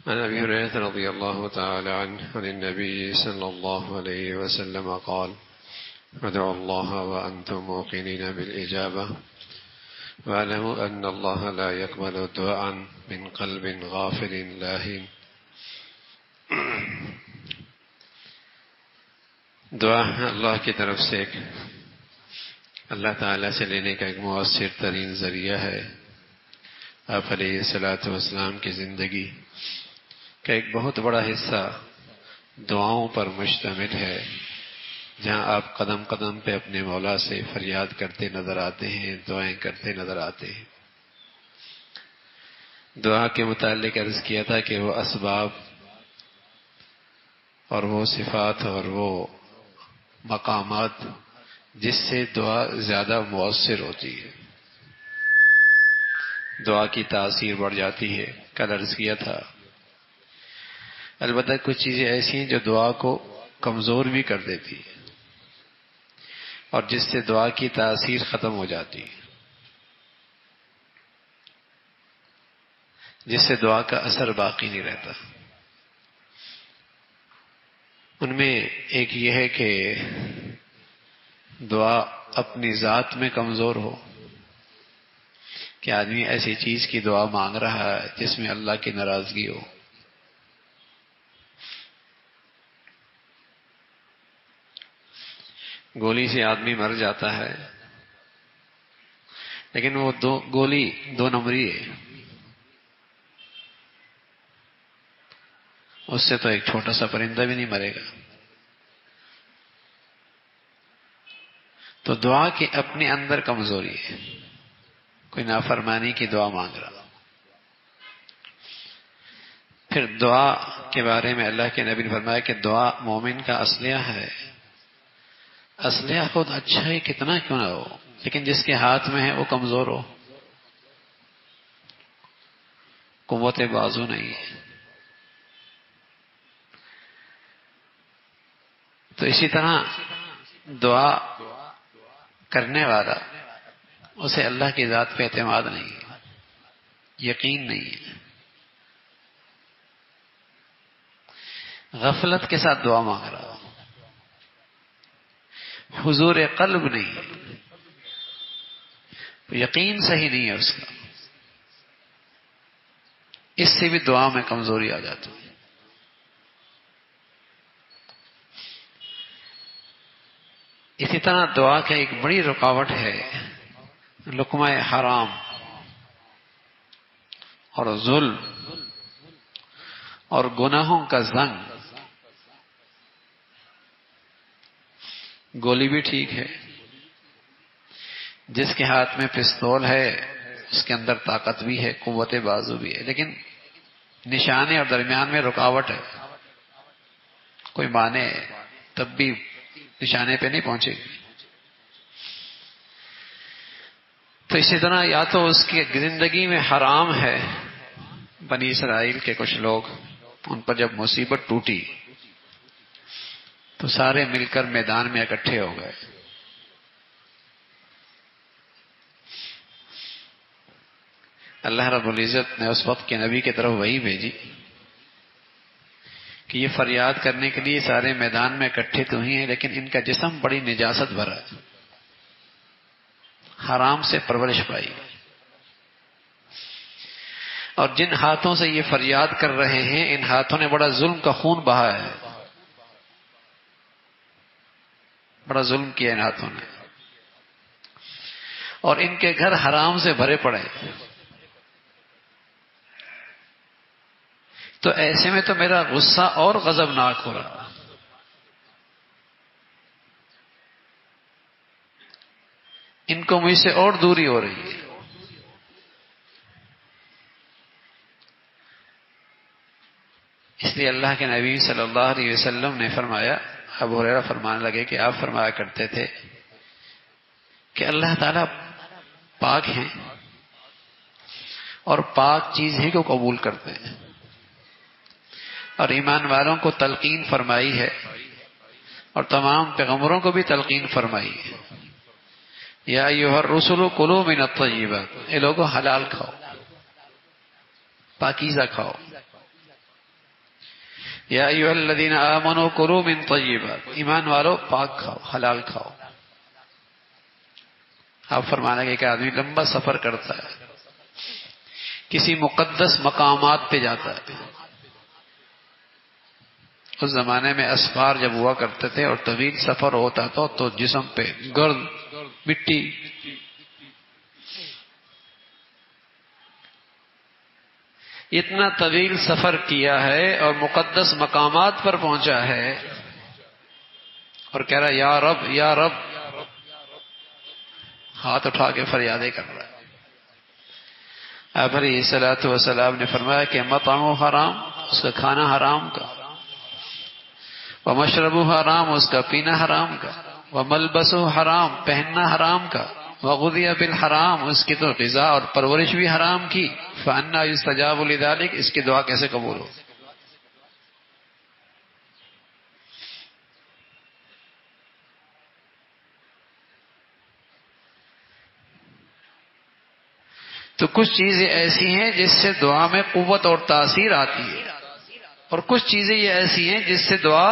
عن أبي هريرة رضي الله تعالى عنه عن النبي صلى الله عليه وسلم قال: ادعوا الله وأنتم موقنين بالإجابة واعلموا أن الله لا يقبل دعاء من قلب غافل لاهٍ. دعا اللہ کی طرف سے ایک اللہ تعالیٰ سے لینے کا ایک مؤثر ترین ذریعہ ہے. آپ علیہ الصلاۃ والسلام کی زندگی کا ایک بہت بڑا حصہ دعاؤں پر مشتمل ہے، جہاں آپ قدم قدم پہ اپنے مولا سے فریاد کرتے نظر آتے ہیں، دعائیں کرتے نظر آتے ہیں. دعا کے متعلق عرض کیا تھا کہ وہ اسباب اور وہ صفات اور وہ مقامات جس سے دعا زیادہ مؤثر ہوتی ہے، دعا کی تاثیر بڑھ جاتی ہے. کل عرض کیا تھا البتہ کچھ چیزیں ایسی ہیں جو دعا کو کمزور بھی کر دیتی ہے اور جس سے دعا کی تاثیر ختم ہو جاتی ہے، جس سے دعا کا اثر باقی نہیں رہتا. ان میں ایک یہ ہے کہ دعا اپنی ذات میں کمزور ہو، کہ آدمی ایسی چیز کی دعا مانگ رہا ہے جس میں اللہ کی ناراضگی ہو. گولی سے آدمی مر جاتا ہے لیکن وہ گولی دو نمبری ہے، اس سے تو ایک چھوٹا سا پرندہ بھی نہیں مرے گا. تو دعا کی اپنے اندر کمزوری ہے. کوئی نافرمانی کی دعا مانگ رہا. پھر دعا کے بارے میں اللہ کے نبی نے فرمایا کہ دعا مومن کا اسلحہ ہے. اسلحہ خود اچھا ہی کتنا کیوں نہ ہو، لیکن جس کے ہاتھ میں ہے وہ کمزور ہو، قوت بازو نہیں ہے. تو اسی طرح دعا کرنے والا اسے اللہ کی ذات پہ اعتماد نہیں ہے، یقین نہیں ہے، غفلت کے ساتھ دعا مانگ رہا ہو، حضور قلب نہیں ہے، یقین صحیح نہیں ہے اس کا. اس سے بھی دعا میں کمزوری آ جاتی ہے. اسی طرح دعا کا ایک بڑی رکاوٹ ہے لقمہ حرام اور ظلم اور گناہوں کا زنگ. گولی بھی ٹھیک ہے، جس کے ہاتھ میں پستول ہے اس کے اندر طاقت بھی ہے، قوت بازو بھی ہے، لیکن نشانے اور درمیان میں رکاوٹ ہے. کوئی مانے تب بھی نشانے پہ نہیں پہنچے گی. تو اسی طرح یا تو اس کی زندگی میں حرام ہے. بنی اسرائیل کے کچھ لوگ، ان پر جب مصیبت ٹوٹی تو سارے مل کر میدان میں اکٹھے ہو گئے. اللہ رب العزت نے اس وقت کے نبی کی طرف وحی بھیجی کہ یہ فریاد کرنے کے لیے سارے میدان میں اکٹھے تو ہی ہیں، لیکن ان کا جسم بڑی نجاست بھرا ہے، حرام سے پرورش پائی. اور جن ہاتھوں سے یہ فریاد کر رہے ہیں ان ہاتھوں نے بڑا ظلم کا خون بہا ہے، بڑا ظلم کیا ان ہاتھوں نے، اور ان کے گھر حرام سے بھرے پڑے. تو ایسے میں تو میرا غصہ اور غضبناک ہو رہا. ان کو مجھ سے اور دوری ہو رہی ہے. اس لیے اللہ کے نبی صلی اللہ علیہ وسلم نے فرمایا، ابو ہریرہ فرمانے لگے کہ آپ فرمایا کرتے تھے کہ اللہ تعالیٰ پاک ہیں اور پاک چیز ہی کو قبول کرتے ہیں. اور ایمان والوں کو تلقین فرمائی ہے اور تمام پیغمبروں کو بھی تلقین فرمائی ہے، یا ایھا الرسل کلوا من الطیبات، اے لوگوں حلال کھاؤ، پاکیزہ کھاؤ. یا ایھا الذین آمنوا کلوا من طیبات، ایمان والو پاک کھاؤ، حلال کھاؤ۔ آپ فرمانا کہ ایک آدمی لمبا سفر کرتا ہے، کسی مقدس مقامات پہ جاتا ہے۔ اس زمانے میں اسفار جب ہوا کرتے تھے اور طویل سفر ہوتا تھا تو جسم پہ گرد، مٹی، اتنا طویل سفر کیا ہے اور مقدس مقامات پر پہنچا ہے اور کہہ رہا یا رب یا رب، ہاتھ اٹھا کے فریادیں کر رہا ہے۔ آپ علیہ الصلوۃ والسلام نے فرمایا کہ مطعمہ حرام، اس کا کھانا حرام کا، ومشربہ حرام، اس کا پینا حرام کا، وملبسہ حرام، پہننا حرام کا، وغذی بالحرام، اس کی تو غذا اور پرورش بھی حرام کی، فأنی یستجاب لذلک، اس کی دعا کیسے قبول ہو؟ تو کچھ چیزیں ایسی ہیں جس سے دعا میں قوت اور تاثیر آتی ہے، اور کچھ چیزیں یہ ایسی ہیں جس سے دعا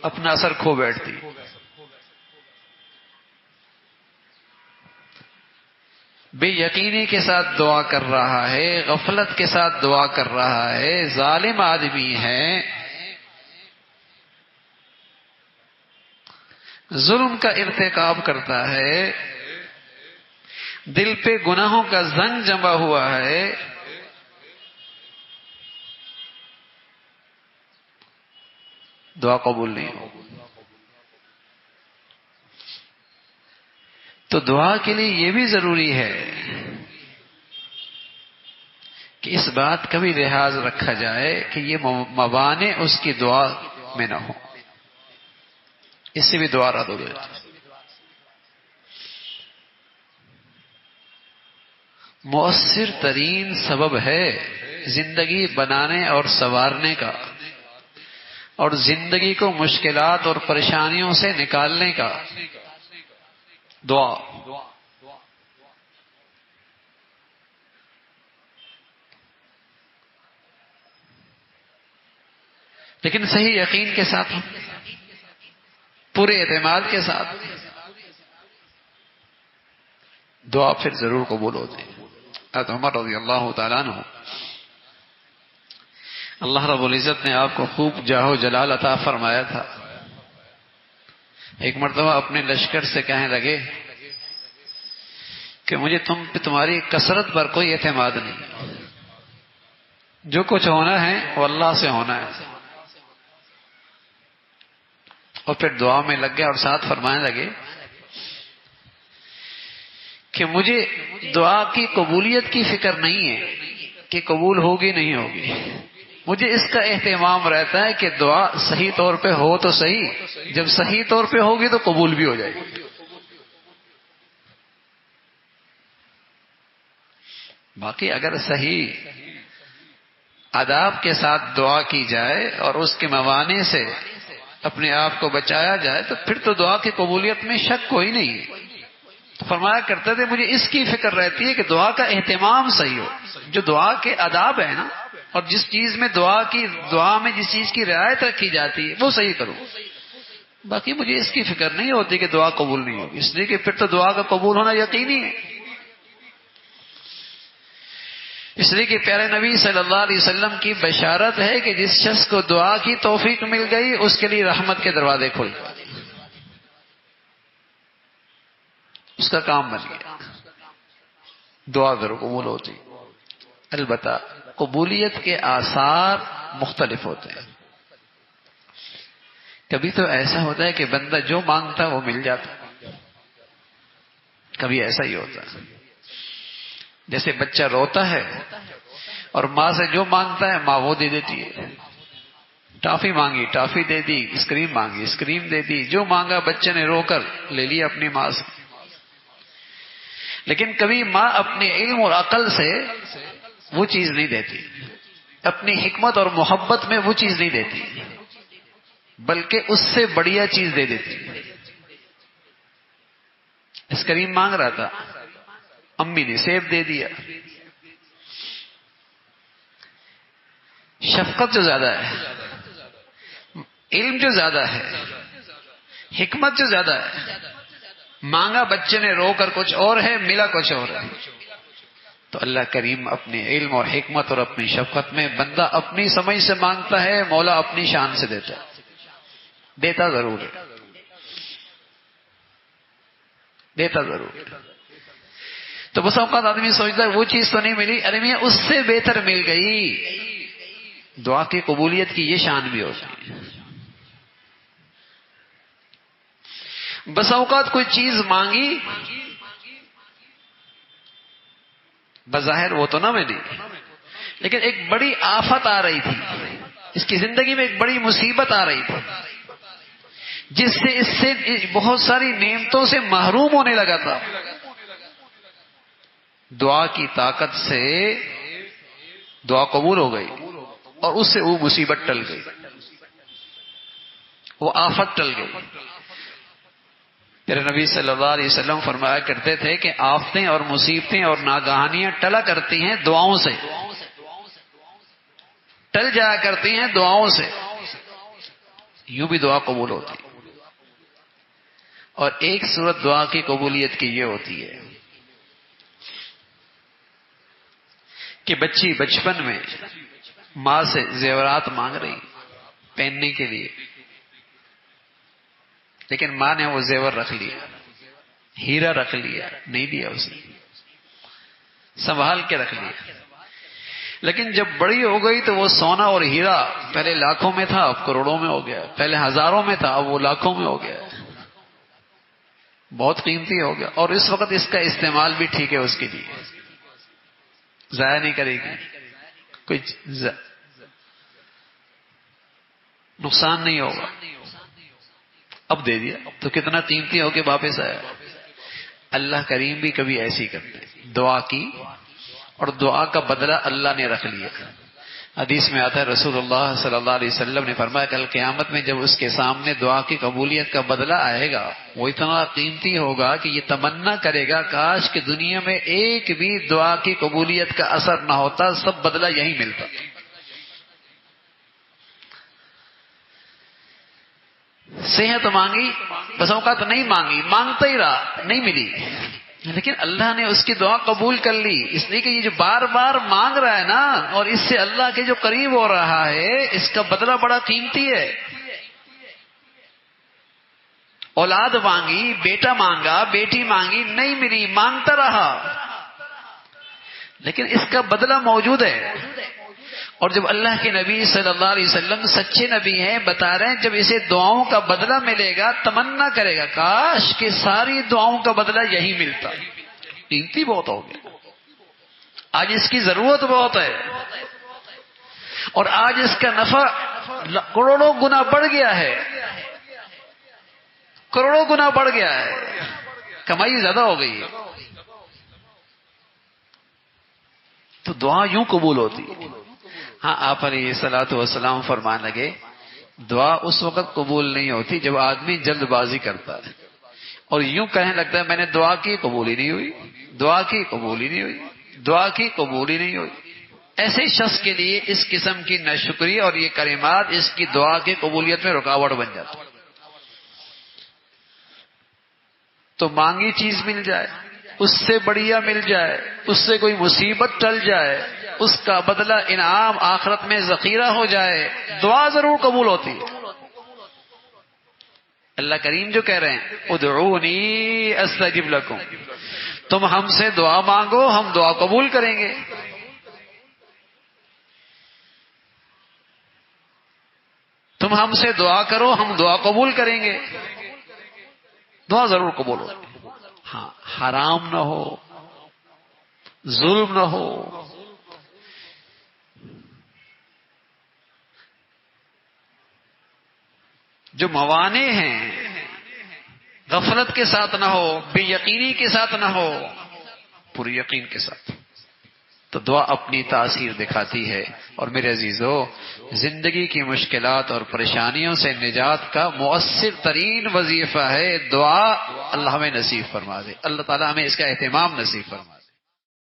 اپنا اثر کھو بیٹھتی ہے۔ بے یقینی کے ساتھ دعا کر رہا ہے، غفلت کے ساتھ دعا کر رہا ہے، ظالم آدمی ہے، ظلم کا ارتکاب کرتا ہے، دل پہ گناہوں کا زنگ جمع ہوا ہے، دعا قبول نہیں ہو۔ تو دعا کے لیے یہ بھی ضروری ہے کہ اس بات کا بھی لحاظ رکھا جائے کہ یہ موانع اس کی دعا میں نہ ہو، اس سے بھی دعا رد ہو جائے۔ مؤثر ترین سبب ہے زندگی بنانے اور سنوارنے کا، اور زندگی کو مشکلات اور پریشانیوں سے نکالنے کا دعا۔ لیکن صحیح یقین کے ساتھ، پورے اعتماد کے ساتھ دعا پھر ضرور قبول ہوتی ہے۔ حضرت عمر رضی اللہ تعالیٰ عنہ، اللہ رب العزت نے آپ کو خوب جاہ و جلال عطا فرمایا تھا۔ ایک مرتبہ اپنے لشکر سے کہنے لگے کہ مجھے تم پہ تمہاری کثرت پر کوئی اعتماد نہیں، جو کچھ ہونا ہے وہ اللہ سے ہونا ہے۔ اور پھر دعا میں لگ گئے اور ساتھ فرمانے لگے کہ مجھے دعا کی قبولیت کی فکر نہیں ہے کہ قبول ہوگی نہیں ہوگی، مجھے اس کا اہتمام رہتا ہے کہ دعا صحیح طور پہ ہو تو صحیح، جب صحیح طور پہ ہوگی تو قبول بھی ہو جائے گی۔ باقی اگر صحیح آداب کے ساتھ دعا کی جائے اور اس کے موانع سے اپنے آپ کو بچایا جائے تو پھر تو دعا کی قبولیت میں شک کوئی نہیں ہے۔ تو فرمایا کرتے تھے مجھے اس کی فکر رہتی ہے کہ دعا کا اہتمام صحیح ہو، جو دعا کے آداب ہے نا، اور جس چیز میں دعا میں جس چیز کی رعایت رکھی جاتی ہے وہ صحیح کرو۔ باقی مجھے اس کی فکر نہیں ہوتی کہ دعا قبول نہیں ہوگی، اس لیے کہ پھر تو دعا کا قبول ہونا یقینی ہے۔ اس لیے کہ پیارے نبی صلی اللہ علیہ وسلم کی بشارت ہے کہ جس شخص کو دعا کی توفیق مل گئی اس کے لیے رحمت کے دروازے کھل گئے، اس کا کام بن گیا، دعا ضرور قبول ہوتی۔ البتہ قبولیت کے آثار مختلف ہوتے ہیں۔ کبھی تو ایسا ہوتا ہے کہ بندہ جو مانگتا ہے وہ مل جاتا، کبھی ایسا ہی ہوتا ہے جیسے بچہ روتا ہے اور ماں سے جو مانگتا ہے ماں وہ دے دیتی ہے، ٹافی مانگی ٹافی دے دی، آئس کریم مانگی آئس کریم دے دی، جو مانگا بچے نے رو کر لے لیا اپنی ماں سے۔ لیکن کبھی ماں اپنے علم اور عقل سے وہ چیز نہیں دیتی، اپنی حکمت اور محبت میں وہ چیز نہیں دیتی، بلکہ اس سے بڑھیا چیز دے دیتی۔ آئس کریم مانگ رہا تھا، امی نے سیب دے دیا۔ شفقت جو زیادہ ہے، علم جو زیادہ ہے، حکمت جو زیادہ ہے، مانگا بچے نے رو کر کچھ اور ہے، ملا کچھ اور ہے. تو اللہ کریم اپنے علم اور حکمت اور اپنی شفقت میں، بندہ اپنی سمجھ سے مانگتا ہے، مولا اپنی شان سے دیتا ہے. دیتا ضرور ہے، دیتا ضرور ہے. تو بس اوقات آدمی سوچتا ہے وہ چیز تو نہیں ملی، ارے میاں اس سے بہتر مل گئی. دعا کی قبولیت کی یہ شان بھی ہوتی ہے. بس اوقات کوئی چیز مانگی، بظاہر وہ تو نہ ملی، لیکن ایک بڑی آفت آ رہی تھی، اس کی زندگی میں ایک بڑی مصیبت آ رہی تھی، جس سے اس سے بہت ساری نعمتوں سے محروم ہونے لگا تھا. دعا کی طاقت سے دعا قبول ہو گئی اور اس سے وہ مصیبت ٹل گئی، وہ آفت ٹل گئی. پھر نبی صلی اللہ علیہ وسلم فرمایا کرتے تھے کہ آفتیں اور مصیبتیں اور ناگہانیاں ٹلا کرتی ہیں دعاؤں سے، ٹل جایا کرتی ہیں دعاؤں سے. یوں بھی دعا قبول ہوتی. اور ایک صورت دعا کی قبولیت کی یہ ہوتی ہے کہ بچی بچپن میں ماں سے زیورات مانگ رہی پہننے کے لیے، لیکن ماں نے وہ زیور رکھ لیا، ہیرا رکھ لیا، نہیں دیا اسے، سنبھال کے رکھ لیا. لیکن جب بڑی ہو گئی تو وہ سونا اور ہیرا پہلے لاکھوں میں تھا، اب کروڑوں میں ہو گیا. پہلے ہزاروں میں تھا، اب وہ لاکھوں میں ہو گیا، بہت قیمتی ہو گیا. اور اس وقت اس کا استعمال بھی ٹھیک ہے، اس کے لیے ضائع نہیں کرے گی، کوئی نقصان نہیں ہوگا. اب دے دیا تو کتنا قیمتی ہو کے واپس آیا. اللہ کریم بھی کبھی ایسی کرتے ہیں، دعا کی اور دعا کا بدلہ اللہ نے رکھ لیا. حدیث میں آتا ہے رسول اللہ صلی اللہ علیہ وسلم نے فرمایا کل قیامت میں جب اس کے سامنے دعا کی قبولیت کا بدلہ آئے گا، وہ اتنا قیمتی ہوگا کہ یہ تمنا کرے گا کاش کہ دنیا میں ایک بھی دعا کی قبولیت کا اثر نہ ہوتا، سب بدلہ یہی ملتا. صحت مانگی، بس اوقات نہیں مانگی، مانگتا ہی رہا، نہیں ملی، لیکن اللہ نے اس کی دعا قبول کر لی. اس لیے کہ یہ جو بار بار مانگ رہا ہے نا، اور اس سے اللہ کے جو قریب ہو رہا ہے، اس کا بدلہ بڑا قیمتی ہے. اولاد مانگی، بیٹا مانگا، بیٹی مانگی، نہیں ملی، مانگتا رہا، لیکن اس کا بدلہ موجود ہے. اور جب اللہ کے نبی صلی اللہ علیہ وسلم سچے نبی ہیں، بتا رہے ہیں جب اسے دعاؤں کا بدلہ ملے گا تمنا کرے گا کاش کہ ساری دعاؤں کا بدلہ یہی ملتا. قیمتی بہت ہو گیا، آج اس کی ضرورت بہت ہے، اور آج اس کا نفع کروڑوں گنا بڑھ گیا ہے، کروڑوں گنا بڑھ گیا ہے، کمائی زیادہ ہو گئی ہے. تو دعا یوں قبول ہوتی ہے. ہاں آپ علیہ الصلوۃ والسلام فرمان لگے دعا اس وقت قبول نہیں ہوتی جب آدمی جلد بازی کرتا ہے اور یوں کہنے لگتا ہے میں نے دعا کی قبول ہی نہیں ہوئی، دعا کی قبول ہی نہیں ہوئی، دعا کی قبول ہی نہیں ہوئی. ایسے شخص کے لیے اس قسم کی ناشکری اور یہ کلمات اس کی دعا کی قبولیت میں رکاوٹ بن جاتی. تو مانگی چیز مل جائے، اس سے بڑھیا مل جائے، اس سے کوئی مصیبت ٹل جائے، اس کا بدلہ انعام آخرت میں ذخیرہ ہو جائے، دعا ضرور قبول ہوتی ہے. اللہ کریم جو کہہ رہے ہیں ادعونی استجب لکم، تم ہم سے دعا مانگو ہم دعا قبول کریں گے. تم ہم سے دعا کرو ہم دعا قبول کریں گے. دعا ضرور قبول ہو. ہاں حرام نہ ہو، ظلم نہ ہو، جو موانع ہیں غفلت کے ساتھ نہ ہو، بے یقینی کے ساتھ نہ ہو، پوری یقین کے ساتھ. تو دعا اپنی تاثیر دکھاتی ہے. اور میرے عزیزو، زندگی کی مشکلات اور پریشانیوں سے نجات کا مؤثر ترین وظیفہ ہے دعا. اللہ ہمیں نصیب فرما دے، اللہ تعالی ہمیں اس کا اہتمام نصیب فرما دے.